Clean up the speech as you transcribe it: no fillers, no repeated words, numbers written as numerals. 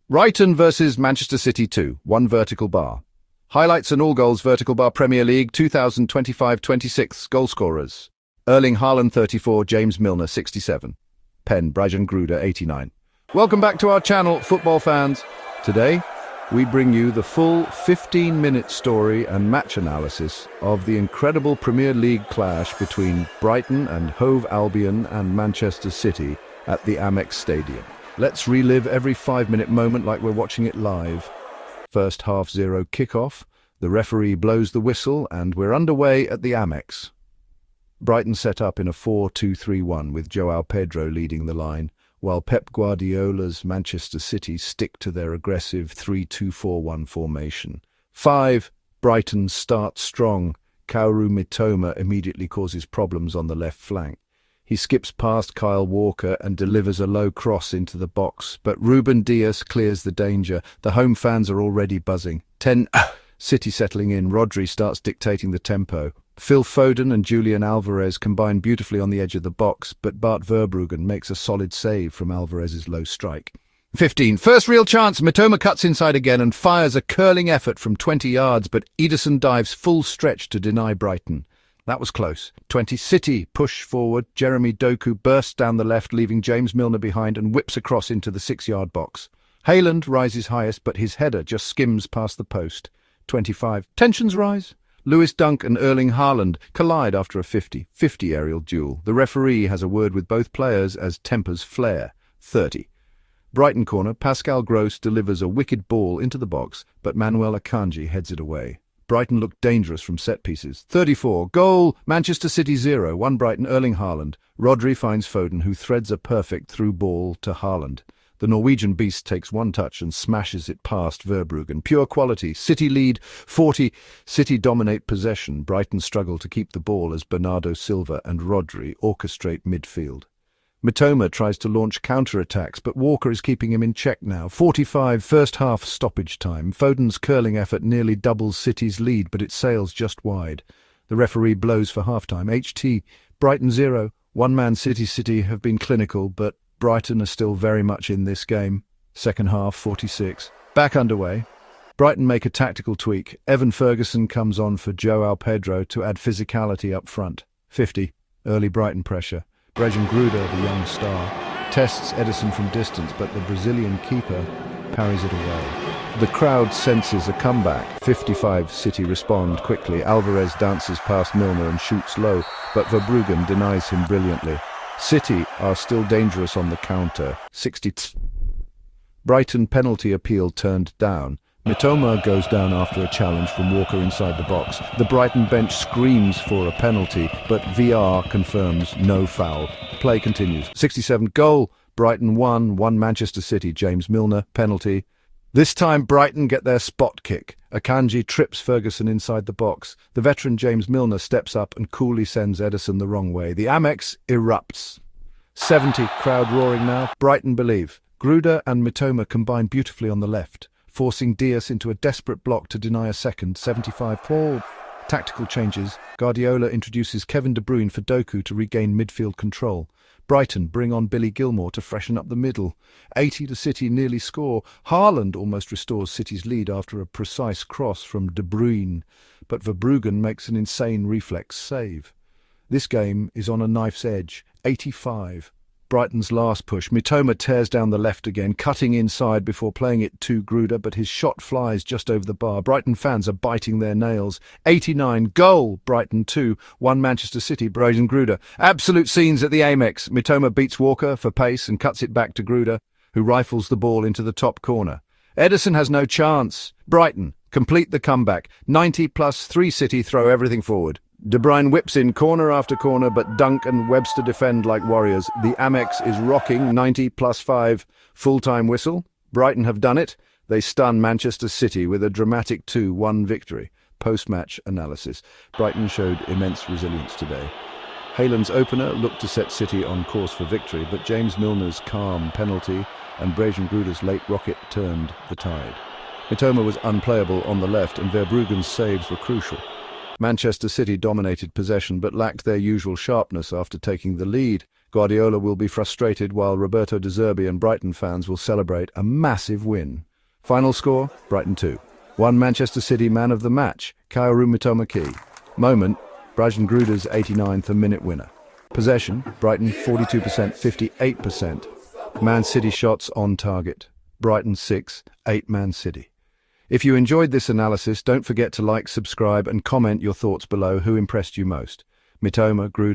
Brighton versus Manchester City 2, one vertical bar. Highlights and all goals vertical bar Premier League 2025-26 goal scorers. Erling Haaland 34, James Milner 67. Pen, Brighton Gruder 89. Welcome back to our channel, football fans. Today, we bring you the full 15-minute story and match analysis of the incredible Premier League clash between Brighton and Hove Albion and Manchester City at the Amex Stadium. Let's relive every 5-minute moment like we're watching it live. First half 0 kickoff, the referee blows the whistle and we're underway at the Amex. Brighton set up in a 4-2-3-1 with João Pedro leading the line, while Pep Guardiola's Manchester City stick to their aggressive 3-2-4-1 formation. 5. Brighton start strong. Kaoru Mitoma immediately causes problems on the left flank. He skips past Kyle Walker and delivers a low cross into the box, but Ruben Dias clears the danger. The home fans are already buzzing. 10. City settling in. Rodri starts dictating the tempo. Phil Foden and Julian Alvarez combine beautifully on the edge of the box, but Bart Verbruggen makes a solid save from Alvarez's low strike. 15. First real chance. Mitoma cuts inside again and fires a curling effort from 20 yards, but Ederson dives full stretch to deny Brighton. That was close. 20. City push forward. Jeremy Doku bursts down the left, leaving James Milner behind and whips across into the 6-yard box. Haaland rises highest, but his header just skims past the post. 25. Tensions rise. Lewis Dunk and Erling Haaland collide after a 50-50 aerial duel. The referee has a word with both players as tempers flare. 30. Brighton corner. Pascal Gross delivers a wicked ball into the box, but Manuel Akanji heads it away. Brighton looked dangerous from set pieces. 34. Goal! Manchester City 0. 1 Brighton. Erling Haaland. Rodri finds Foden, who threads a perfect through ball to Haaland. The Norwegian beast takes one touch and smashes it past Verbruggen. Pure quality. City lead 40. City dominate possession. Brighton struggle to keep the ball as Bernardo Silva and Rodri orchestrate midfield. Mitoma tries to launch counter-attacks, but Walker is keeping him in check now. 45. First half stoppage time. Foden's curling effort nearly doubles City's lead, but it sails just wide. The referee blows for half-time. HT. Brighton 0. 1 Man City have been clinical, but Brighton are still very much in this game. Second half, 46. Back underway. Brighton make a tactical tweak. Evan Ferguson comes on for João Pedro to add physicality up front. 50. Early Brighton pressure. Brighton Gruder, the young star, tests Ederson from distance, but the Brazilian keeper parries it away. The crowd senses a comeback. 55. City respond quickly. Alvarez dances past Milner and shoots low, but Verbruggen denies him brilliantly. City are still dangerous on the counter. 60. Brighton penalty appeal turned down. Mitoma goes down after a challenge from Walker inside the box. The Brighton bench screams for a penalty, but VR confirms no foul. Play continues. 67. Goal. Brighton 1. 1 Manchester City. James Milner. Penalty. This time Brighton get their spot kick. Akanji trips Ferguson inside the box. The veteran James Milner steps up and coolly sends Ederson the wrong way. The Amex erupts. 70. Crowd roaring now. Brighton believe. Gruder and Mitoma combine beautifully on the left, forcing Dias into a desperate block to deny a second. 75. Paul. Tactical changes. Guardiola introduces Kevin De Bruyne for Doku to regain midfield control. Brighton bring on Billy Gilmour to freshen up the middle. 80. The City nearly score. Haaland almost restores City's lead after a precise cross from De Bruyne, but Verbruggen makes an insane reflex save. This game is on a knife's edge. 85. Brighton's last push. Mitoma tears down the left again, cutting inside before playing it to Gruder, but his shot flies just over the bar. Brighton fans are biting their nails. 89. Goal. Brighton 2. 1 Manchester City. Brighton Gruder. Absolute scenes at the Amex. Mitoma beats Walker for pace and cuts it back to Gruder, who rifles the ball into the top corner. Ederson has no chance. Brighton complete the comeback. 90 plus 3 City throw everything forward. De Bruyne whips in corner after corner, but Dunk and Webster defend like warriors. The Amex is rocking. 90 plus 5. Full-time whistle. Brighton have done it. They stun Manchester City with a dramatic 2-1 victory. Post-match analysis. Brighton showed immense resilience today. Haaland's opener looked to set City on course for victory, but James Milner's calm penalty and Brighton Gruder's late rocket turned the tide. Mitoma was unplayable on the left, and Verbruggen's saves were crucial. Manchester City dominated possession but lacked their usual sharpness after taking the lead. Guardiola will be frustrated while Roberto De Zerbi and Brighton fans will celebrate a massive win. Final score, Brighton 2. 1 Manchester City man of the match, Kaoru Mitoma. Moment, Brighton Gruder's 89th minute winner. Possession, Brighton 42%, 58%. Man City shots on target. Brighton 6, 8 Man City. If you enjoyed this analysis, don't forget to like, subscribe and comment your thoughts below. Who impressed you most? Mitoma, Gruder,